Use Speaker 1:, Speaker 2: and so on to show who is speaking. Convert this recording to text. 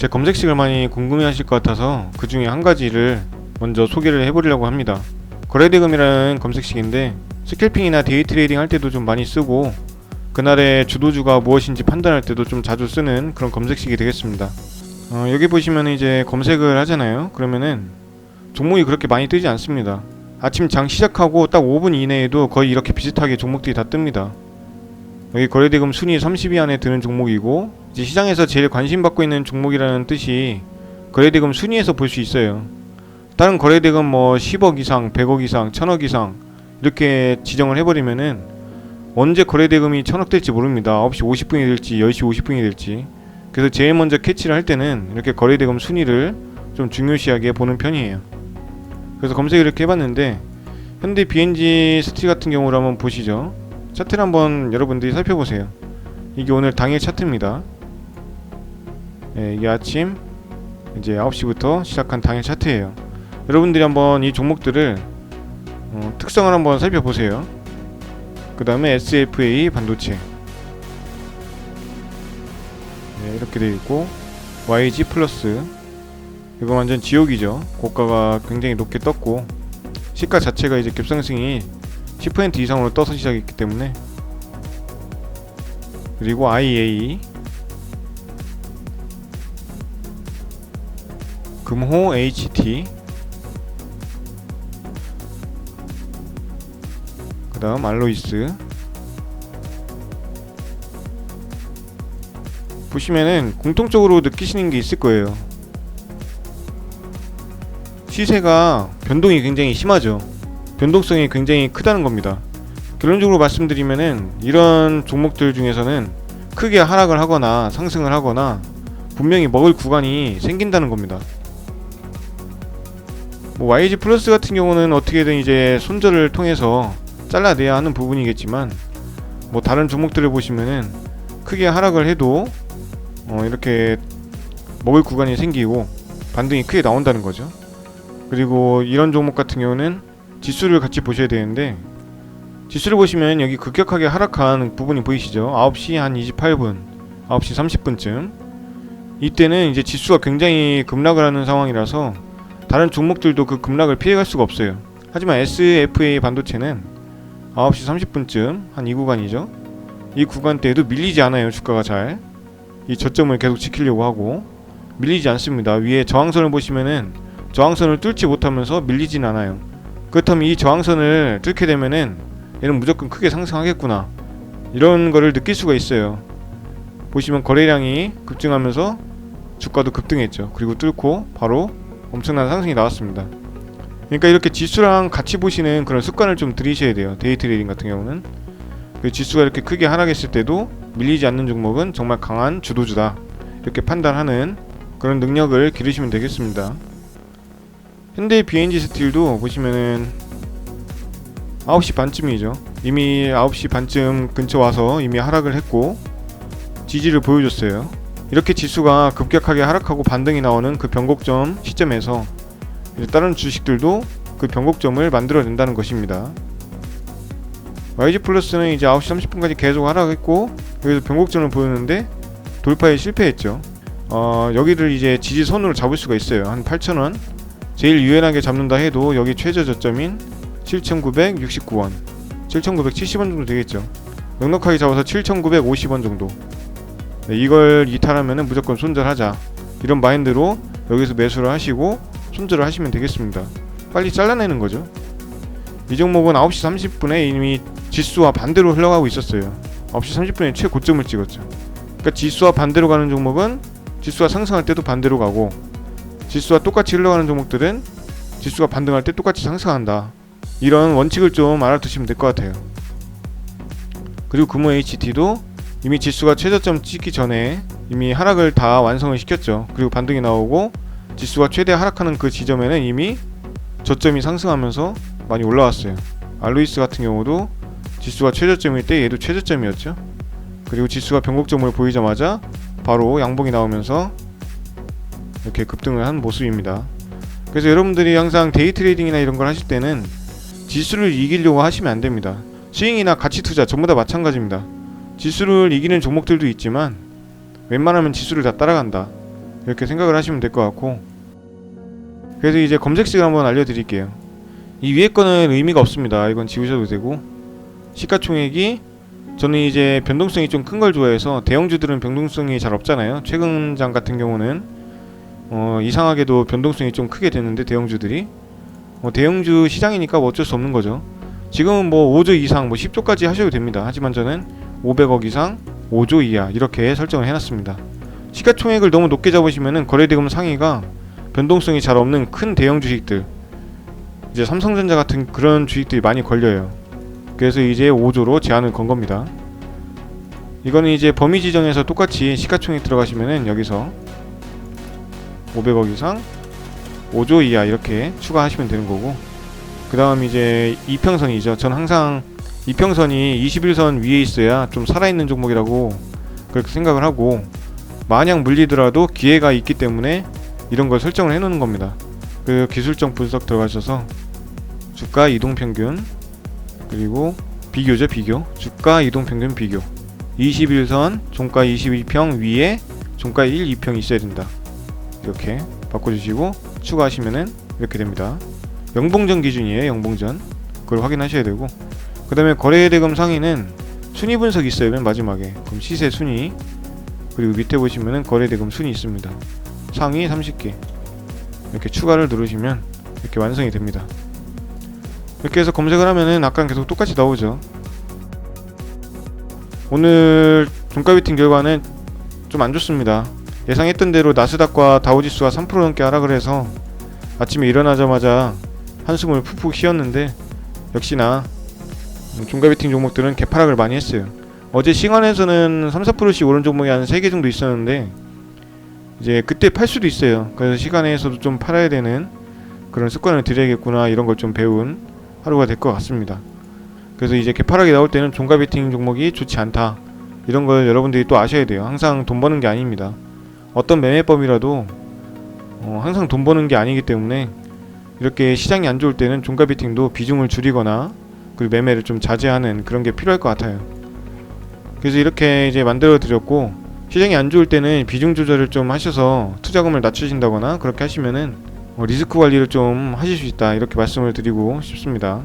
Speaker 1: 제 검색식을 많이 궁금해 하실 것 같아서 그 중에 한 가지를 먼저 소개를 해보려고 합니다. 거래대금이라는 검색식인데 스캘핑이나 데이 트레이딩 할 때도 좀 많이 쓰고 그날의 주도주가 무엇인지 판단할 때도 좀 자주 쓰는 그런 검색식이 되겠습니다. 여기 보시면 이제 검색을 하잖아요. 그러면은 종목이 그렇게 많이 뜨지 않습니다. 아침 장 시작하고 딱 5분 이내에도 거의 이렇게 비슷하게 종목들이 다 뜹니다. 여기 거래대금 순위 30위 안에 드는 종목이고 이제 시장에서 제일 관심받고 있는 종목이라는 뜻이 거래대금 순위에서 볼 수 있어요. 다른 거래대금 뭐 10억 이상, 100억 이상, 1000억 이상 이렇게 지정을 해버리면은 언제 거래대금이 1000억 될지 모릅니다. 9시 50분이 될지 10시 50분이 될지. 그래서 제일 먼저 캐치를 할 때는 이렇게 거래대금 순위를 좀 중요시하게 보는 편이에요. 그래서 검색을 이렇게 해봤는데 현대 BNG 스틸 같은 경우를 한번 보시죠. 차트를 한번 여러분들이 살펴보세요. 이게 오늘 당일 차트입니다. 이게 아침 이제 9시부터 시작한 당일 차트예요. 여러분들이 한번 이 종목들을 특성을 한번 살펴보세요. 그 다음에 SFA 반도체 이렇게 되어 있고 YG 플러스 이거 완전 지옥이죠. 고가가 굉장히 높게 떴고 시가 자체가 이제 갭상승이 10% 이상으로 떠서 시작했기 때문에. 그리고 IA 금호 HT 그 다음 알로이스 보시면은 공통적으로 느끼시는 게 있을 거예요. 시세가 변동이 굉장히 심하죠. 변동성이 굉장히 크다는 겁니다. 결론적으로 말씀드리면은 이런 종목들 중에서는 크게 하락을 하거나 상승을 하거나 분명히 먹을 구간이 생긴다는 겁니다. 뭐 YG 플러스 같은 경우는 어떻게든 이제 손절을 통해서 잘라내야 하는 부분이겠지만 뭐 다른 종목들을 보시면은 크게 하락을 해도 이렇게 먹을 구간이 생기고 반등이 크게 나온다는 거죠. 그리고 이런 종목 같은 경우는 지수를 같이 보셔야 되는데 지수를 보시면 여기 급격하게 하락한 부분이 보이시죠? 9시 한 28분 9시 30분쯤 이때는 이제 지수가 굉장히 급락을 하는 상황이라서 다른 종목들도 그 급락을 피해갈 수가 없어요. 하지만 SFA 반도체는 9시 30분쯤 한 이 구간이죠. 이 구간대에도 밀리지 않아요. 주가가 잘 이 저점을 계속 지키려고 하고 밀리지 않습니다. 위에 저항선을 보시면은 저항선을 뚫지 못하면서 밀리진 않아요. 그렇다면 이 저항선을 뚫게 되면은 얘는 무조건 크게 상승하겠구나 이런 거를 느낄 수가 있어요. 보시면 거래량이 급증하면서 주가도 급등했죠. 그리고 뚫고 바로 엄청난 상승이 나왔습니다. 그러니까 이렇게 지수랑 같이 보시는 그런 습관을 좀 들이셔야 돼요. 데이 트레이딩 같은 경우는 그 지수가 이렇게 크게 하락했을 때도 밀리지 않는 종목은 정말 강한 주도주다 이렇게 판단하는 그런 능력을 기르시면 되겠습니다. 현대 BNG 스틸도 보시면은 9시 반쯤이죠. 이미 9시 반쯤 근처 와서 이미 하락을 했고 지지를 보여줬어요. 이렇게 지수가 급격하게 하락하고 반등이 나오는 그 변곡점 시점에서 이제 다른 주식들도 그 변곡점을 만들어낸다는 것입니다. YG 플러스는 이제 9시 30분까지 계속 하락했고 여기서 변곡점을 보였는데 돌파에 실패했죠. 여기를 이제 지지선으로 잡을 수가 있어요. 한 8,000원 제일 유연하게 잡는다 해도 여기 최저 저점인 7,969원 7,970원 정도 되겠죠. 넉넉하게 잡아서 7,950원 정도. 이걸 이탈하면은 무조건 손절하자 이런 마인드로 여기서 매수를 하시고 손절을 하시면 되겠습니다. 빨리 잘라내는 거죠. 이 종목은 9시 30분에 이미 지수와 반대로 흘러가고 있었어요. 9시 30분에 최고점을 찍었죠. 그러니까 지수와 반대로 가는 종목은 지수가 상승할 때도 반대로 가고 지수와 똑같이 흘러가는 종목들은 지수가 반등할 때 똑같이 상승한다. 이런 원칙을 좀 알아두시면 될 것 같아요. 그리고 금호 HT도 이미 지수가 최저점 찍기 전에 이미 하락을 다 완성을 시켰죠. 그리고 반등이 나오고 지수가 최대 하락하는 그 지점에는 이미 저점이 상승하면서 많이 올라왔어요. 알로이스 같은 경우도 지수가 최저점일 때 얘도 최저점이었죠. 그리고 지수가 변곡점을 보이자마자 바로 양봉이 나오면서 이렇게 급등을 한 모습입니다. 그래서 여러분들이 항상 데이 트레이딩이나 이런 걸 하실 때는 지수를 이기려고 하시면 안 됩니다. 스윙이나 가치 투자 전부 다 마찬가지입니다. 지수를 이기는 종목들도 있지만 웬만하면 지수를 다 따라간다. 이렇게 생각을 하시면 될 것 같고, 그래서 이제 검색식을 한번 알려드릴게요. 이 위에 거는 의미가 없습니다. 이건 지우셔도 되고, 시가총액이 저는 이제 변동성이 좀 큰 걸 좋아해서, 대형주들은 변동성이 잘 없잖아요. 최근장 같은 경우는 이상하게도 변동성이 좀 크게 되는데, 대형주들이 대형주 시장이니까 뭐 어쩔 수 없는 거죠. 지금은 뭐 5조 이상, 뭐 10조까지 하셔도 됩니다. 하지만 저는 500억 이상, 5조 이하 이렇게 설정을 해놨습니다. 시가총액을 너무 높게 잡으시면은 거래대금 상위가 변동성이 잘 없는 큰 대형 주식들, 이제 삼성전자 같은 그런 주식들이 많이 걸려요. 그래서 이제 5조로 제한을 건 겁니다. 이거는 이제 범위 지정에서 똑같이 시가총액 들어가시면은 여기서 500억 이상, 5조 이하 이렇게 추가하시면 되는 거고, 그 다음 이제 이평선이죠. 전 항상 이평선이 21선 위에 있어야 좀 살아있는 종목이라고 그렇게 생각을 하고, 마냥 물리더라도 기회가 있기 때문에 이런 걸 설정을 해놓는 겁니다. 그 기술적 분석 들어가셔서 주가 이동평균, 그리고 비교죠. 비교, 주가 이동평균 비교, 21선 종가 22평 위에 종가 1, 2평 있어야 된다. 이렇게 바꿔주시고 추가하시면은 이렇게 됩니다. 영봉전 기준이에요. 영봉전, 그걸 확인하셔야 되고, 그 다음에 거래대금 상위는 순위 분석이 있어요. 맨 마지막에. 그럼 시세 순위, 그리고 밑에 보시면은 거래대금 순위 있습니다. 상위 30개 이렇게 추가를 누르시면 이렇게 완성이 됩니다. 이렇게 해서 검색을 하면은 아까랑 계속 똑같이 나오죠. 오늘 종가 베팅 결과는 좀 안 좋습니다. 예상했던 대로 나스닥과 다우지수가 3% 넘게 하락을 해서 아침에 일어나자마자 한숨을 푹푹 쉬었는데, 역시나 종가 베팅 종목들은 개파락을 많이 했어요. 어제 시간에서는 3-4%씩 오른 종목이 한 3개 정도 있었는데, 이제 그때 팔 수도 있어요. 그래서 시간에서도 좀 팔아야 되는 그런 습관을 들여야겠구나, 이런 걸 좀 배운 하루가 될 것 같습니다. 그래서 이제 개파락이 나올 때는 종가 베팅 종목이 좋지 않다, 이런 걸 여러분들이 또 아셔야 돼요. 항상 돈 버는 게 아닙니다. 어떤 매매법이라도 항상 돈 버는 게 아니기 때문에, 이렇게 시장이 안 좋을 때는 종가 베팅도 비중을 줄이거나 그리고 매매를 좀 자제하는 그런 게 필요할 것 같아요. 그래서 이렇게 이제 만들어 드렸고, 시장이 안 좋을 때는 비중 조절을 좀 하셔서 투자금을 낮추신다거나 그렇게 하시면은 리스크 관리를 좀 하실 수 있다, 이렇게 말씀을 드리고 싶습니다.